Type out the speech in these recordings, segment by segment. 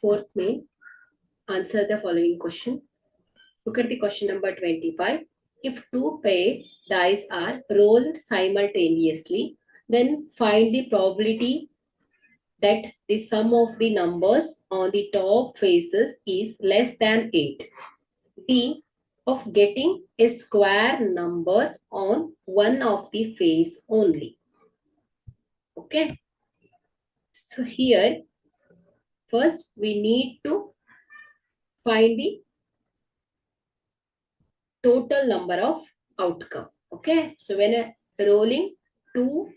Fourth main, answer the following question. Look at the question number 25. If two paired dice are rolled simultaneously, then find the probability that the sum of the numbers on the top faces is less than 8. B, of getting a square number on one of the face only. Okay. So here, first we need to find the total number of outcome. Okay. So when rolling two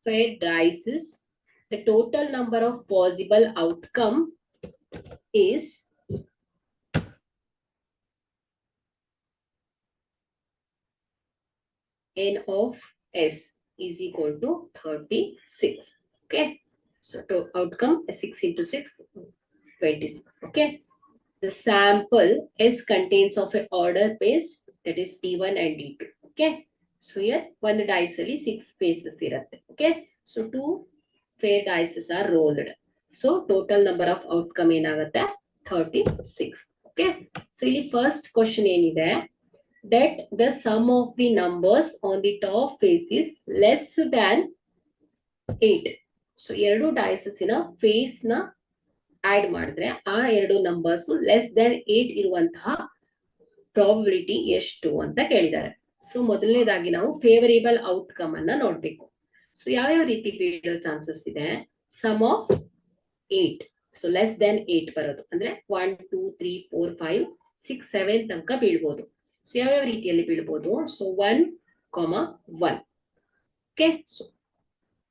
paired dice, the total number of possible outcome is n of s is equal to 36. Okay. So to outcome 6 into 6, 26. Okay. The sample S contains of a order paste, that is D1 and D2. Okay. So here one dice ಅಲ್ಲಿ 6 spaces ಇರುತ್ತೆ. Okay. So 2 fair dices are rolled. So total number of outcome ಏನಾಗುತ್ತೆ 36. Okay. So ಇಲ್ಲಿ first question ಏನಿದೆ, that the sum of the numbers on the top face is less than 8. So ಎರಡು dices ಇನ face ನ add ಮಾಡಿದ್ರೆ ಆ ಎರಡು numbers less than 8 ಇರುವಂತಹ ಪ್ರಾಬಬಿಲಿಟಿ ಎಷ್ಟು ಅಂತ ಕೇಳಿದ್ದಾರೆ. ಸೊ ಮೊದಲನೇದಾಗಿ ನಾವು ಫೇವರೇಬಲ್ ಔಟ್ಕಮ್ ಅನ್ನ ನೋಡ್ಬೇಕು. ಸೊ ಯಾವ್ಯಾವ ರೀತಿ ಬೀಳೋ ಚಾನ್ಸಸ್ ಇದೆ, sum of 8, so less than 8 ಬರೋದು ಅಂದ್ರೆ 1 2 3 4 5 6 7 ತನಕ ಬೀಳ್ಬೋದು. ಸೊ ಯಾವ್ಯಾವ ರೀತಿಯಲ್ಲಿ ಬೀಳ್ಬೋದು, ಸೊ 1, 1. ಓಕೆ. ಸೊ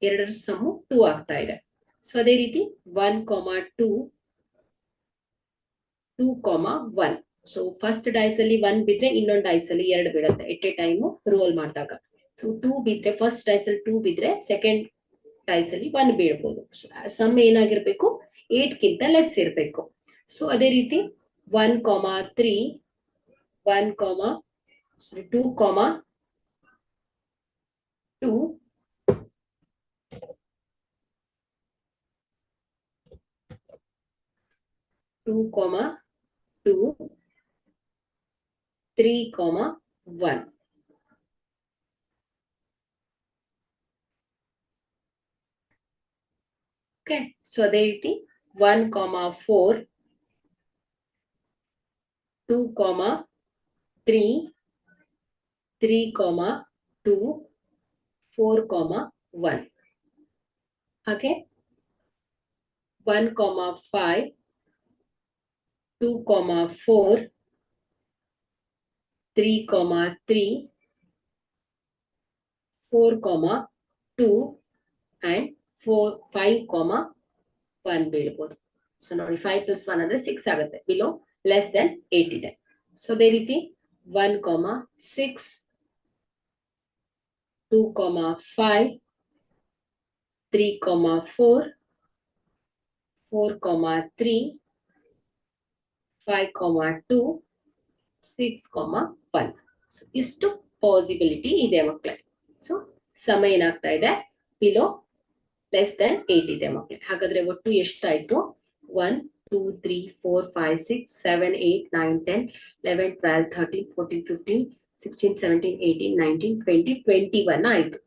ಎರಡರ ಸಮ್ಮು 2 ಆಗ್ತಾ ಇದೆ. ಸೊ ಅದೇ ರೀತಿ 1, 2, 2, 1. ಸೊ ಫಸ್ಟ್ ಡೈಸ್ ಅಲ್ಲಿ 1 ಬಿದ್ರೆ ಇನ್ನೊಂದು ಡೈಸ್ ಅಲ್ಲಿ 2 ಬೀಳುತ್ತೆ ಎಟ್ ಎ ಟೈಮ್ ರೋಲ್ ಮಾಡಿದಾಗ. ಸೊ 2 ಬಿದ್ರೆ ಫಸ್ಟ್ ಡೈಸ್ ಅಲ್ಲಿ 2 ಬಿದ್ರೆ ಸೆಕೆಂಡ್ ಡೈಸ್ ಅಲ್ಲಿ 1 ಬೀಳ್ಬೋದು. ಸಮ್ ಏನಾಗಿರ್ಬೇಕು 8 ಗಿಂತ ಲೆಸ್ ಇರಬೇಕು. ಸೊ ಅದೇ ರೀತಿ 1, 3, 1, 2, 2, 2, 2, 3, 1. Okay. So ಅದೇ ರೀತಿ 1, 4, 2, 3, 3, 2, 4, 1. Okay. 1, 5, 2, 4, 3, 3, 4, 2 and 4, 5, 1 ಬೀಳ್ಬೋದು. ಸೊ ನೋಡಿ 5 plus 1 ಅಂದ್ರೆ 6 ಆಗುತ್ತೆ. ಬಿಲೋ ಲೆಸ್ ದೆನ್ 8 ಇದೆ. ಸೊ ಅದೇ ರೀತಿ 1, 6, 2, 5, 3, 4, 4, 3, 5, 2, 6, 1. ಸೊ ಇಷ್ಟು ಪಾಸಿಬಿಲಿಟಿ ಇದೆ ಮಕ್ಕಳೇ. ಸೊ ಸಮ ಏನಾಗ್ತಾ ಇದೆ, ಬಿಲೋ ಲೆಸ್ ದೆನ್ 8 ಇದೆ ಮಕ್ಕಳೇ. ಹಾಗಾದ್ರೆ ಒಟ್ಟು ಎಷ್ಟಾಯ್ತು, 1, 2, 3, 4, 5, 6, 7, 8, 9, 10, 11, 12, 13, 14, 15, 16, 17, 18, 19, 20, 21 ಆಯ್ತು.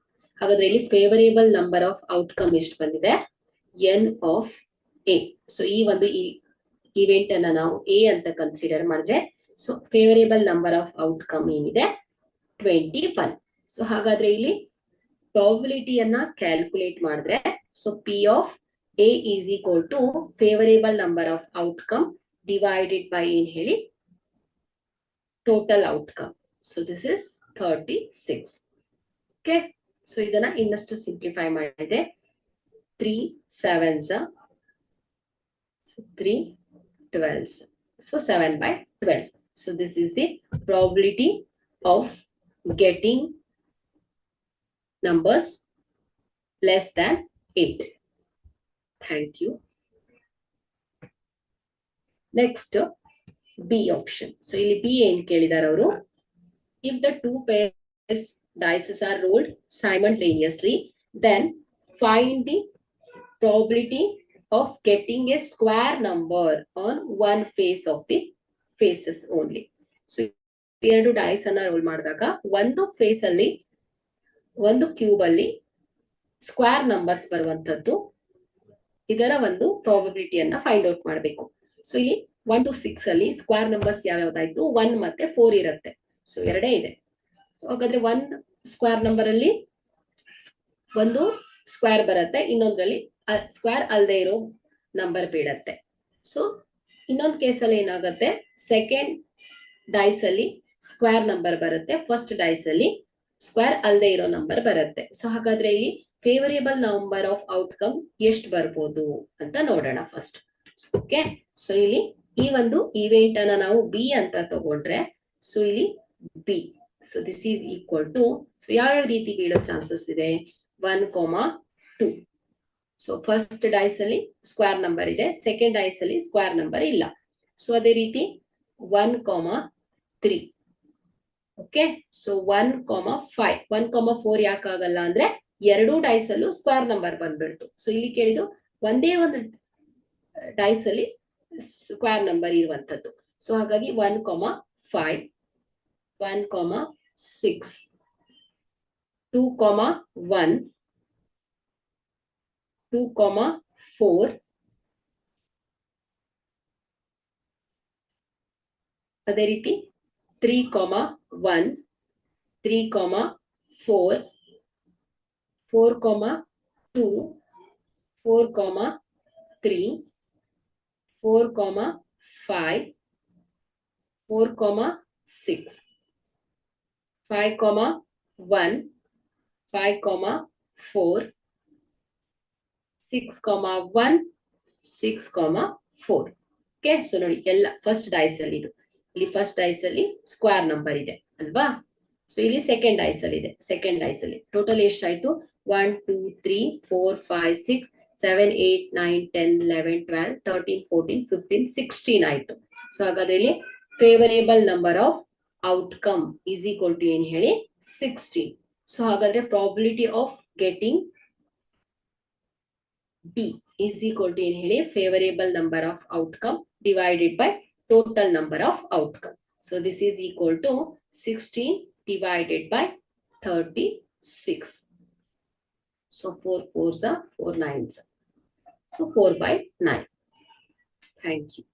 ಹಾಗಾದ್ರೆ ಇಲ್ಲಿ ಫೇವರೇಬಲ್ ನಂಬರ್ ಆಫ್ ಔಟ್ಕಮ್ ಎಷ್ಟು ಬಂದಿದೆ, ಎನ್ ಆಫ್ ಎ. ಸೊ ಈ ಒಂದು ಇವೆಂಟ್ ಅನ್ನ ನಾವು ಎ ಅಂತ ಕನ್ಸಿಡರ್ ಮಾಡಿದ್ರೆ, so favourable number of outcome ಏನಿದೆ 21. ಸೊ ಹಾಗಾದ್ರೆ ಇಲ್ಲಿ ಪ್ರಾಬಬಿಲಿಟಿಯನ್ನ ಕ್ಯಾಲ್ಕುಲೇಟ್ ಮಾಡಿದ್ರೆ, so P of A is equal to favourable number of outcome divided by ಏನ್ ಹೇಳಿ, total outcome. So this is 36. Okay. So ಇದನ್ನ ಇನ್ನಷ್ಟು ಸಿಂಪ್ಲಿಫೈ ಮಾಡಿದೆ. 3 7s, 3 12s, so 7 by 12. So this is the probability of getting numbers less than 8. Thank you. Next, B option. So ಇಲ್ಲಿ B ಏನ್ ಕೇಳಿದಾರೆ ಅವರು, if the two pairs dice are rolled simultaneously, then find the probability of getting a square number on one face of the faces only. So ಎರಡು dies ಅನ್ನ roll ಮಾಡಿದಾಗ ಒಂದು face ಅಲ್ಲಿ ಒಂದು cube ಅಲ್ಲಿ ಸ್ಕ್ವೇರ್ ನಂಬರ್ಸ್ ಬರುವಂತದ್ದು, ಇದರ ಒಂದು ಪ್ರಾಬಬಿಲಿಟಿಯನ್ನ ಫೈಂಡ್ ಔಟ್ ಮಾಡಬೇಕು. ಸೊ ಇಲ್ಲಿ 1 to 6 ಅಲ್ಲಿ ಸ್ಕ್ವೇರ್ ನಂಬರ್ಸ್ ಯಾವ್ಯಾವ್ದಾಯ್ತು, 1 ಮತ್ತೆ 4 ಇರುತ್ತೆ. ಸೊ ಎರಡೇ ಇದೆ. ಸೊ ಹಾಗಾದ್ರೆ 1 ಸ್ಕ್ವೇರ್ ನಂಬರ್ ಅಲ್ಲಿ ಒಂದು ಸ್ಕ್ವೇರ್ ಬರುತ್ತೆ, ಇನ್ನೊಂದ್ರಲ್ಲಿ ಸ್ಕ್ವೇರ್ ಅಲ್ಲದೆ ಇರೋ ನಂಬರ್ ಬೀಳತ್ತೆ. ಸೊ ಇನ್ನೊಂದು ಕೇಸಲ್ಲಿ ಏನಾಗುತ್ತೆ, ಸೆಕೆಂಡ್ ಡೈಸ್ ಅಲ್ಲಿ ಸ್ಕ್ವೇರ್ ನಂಬರ್ ಬರುತ್ತೆ, ಫಸ್ಟ್ ಡೈಸ್ ಅಲ್ಲಿ ಸ್ಕ್ವೇರ್ ಅಲ್ಲದೆ ಇರೋ ನಂಬರ್ ಬರುತ್ತೆ. ಸೊ ಹಾಗಾದ್ರೆ ಇಲ್ಲಿ ಫೇವರೇಬಲ್ ನಂಬರ್ ಆಫ್ ಔಟ್ಕಮ್ ಎಷ್ಟು ಬರ್ಬೋದು ಅಂತ ನೋಡೋಣ ಫಸ್ಟ್. ಓಕೆ, ಸೊ ಇಲ್ಲಿ ಈ ಒಂದು ಇವೆಂಟ್ ಅನ್ನ ನಾವು ಬಿ ಅಂತ ತಗೊಂಡ್ರೆ, ಸೊ ಇಲ್ಲಿ B, so this is equal to, so ಯಾವ್ಯಾವ ರೀತಿ ಬೀಳೋ ಚಾನ್ಸಸ್ ಇದೆ, 1, 2. ಸೊ ಫಸ್ಟ್ ಡೈಸ್ ಅಲ್ಲಿ ಸ್ಕ್ವೇರ್ ನಂಬರ್ ಇದೆ, ಸೆಕೆಂಡ್ ಡೈಸ್ ಅಲ್ಲಿ ಸ್ಕ್ವೇರ್ ನಂಬರ್ ಇಲ್ಲ. ಸೊ ಅದೇ ರೀತಿ 1, 3. Okay, so 1, 5. 1, 4 ಯಾಕಾಗಲ್ಲ ಅಂದ್ರೆ ಎರಡು ಡೈಸ್ ಅಲ್ಲೂ ಸ್ಕ್ವೇರ್ ನಂಬರ್ ಬಂದ್ಬಿಡ್ತು. ಸೊ ಇಲ್ಲಿ ಕೇಳಿದ್ದು ಒಂದೇ ಒಂದು ಡೈಸ್ ಅಲ್ಲಿ ಸ್ಕ್ವೇರ್ ನಂಬರ್ ಇರುವಂತದ್ದು. ಸೊ ಹಾಗಾಗಿ 1, 5, 1, 6, 2, 1, 2, 4, ಅದೇ ರೀತಿ 3, 1, 3, 4, 4, 2, 4, 3, 4, 5, 4, 6, 5, 1, 5, 4, 6, 1, 6, 4. ಓಕೆ, ಸೊ ನೋಡಿ ಎಲ್ಲ ಫಸ್ಟ್ ಡೈಸ್ ಅಲ್ಲಿ ಇದು, ಇಲ್ಲಿ ಫಸ್ಟ್ ಡೈಸ್ ಅಲ್ಲಿ ಸ್ಕ್ವೇರ್ ನಂಬರ್ ಇದೆ ಅಲ್ವಾ. ಸೊ ಇಲ್ಲಿ ಸೆಕೆಂಡ್ ಡೈಸ್ ಅಲ್ಲಿ ಇದೆ, ಸೆಕೆಂಡ್ ಡೈಸ್ ಅಲ್ಲಿ ಟೋಟಲ್ ಎಷ್ಟಾಯ್ತು, 1, 2, 3, 4, 5, 6, 7, 8, 9, 10, 11, 12, 13, 14, 15, 16 ಆಯ್ತು. ಸೊ ಹಾಗಾದ್ರೆ ಇಲ್ಲಿ favourable number of outcome is equal to ಏನ್ ಹೇಳಿ, 16. ಸೊ ಹಾಗಾದ್ರೆ probability of getting B is equal to ಏನ್ ಹೇಳಿ, favorable number of outcome divided by total number of outcome. So this is equal to 16 divided by 36. So 4 4s are 4 9s. So 4/9. Thank you.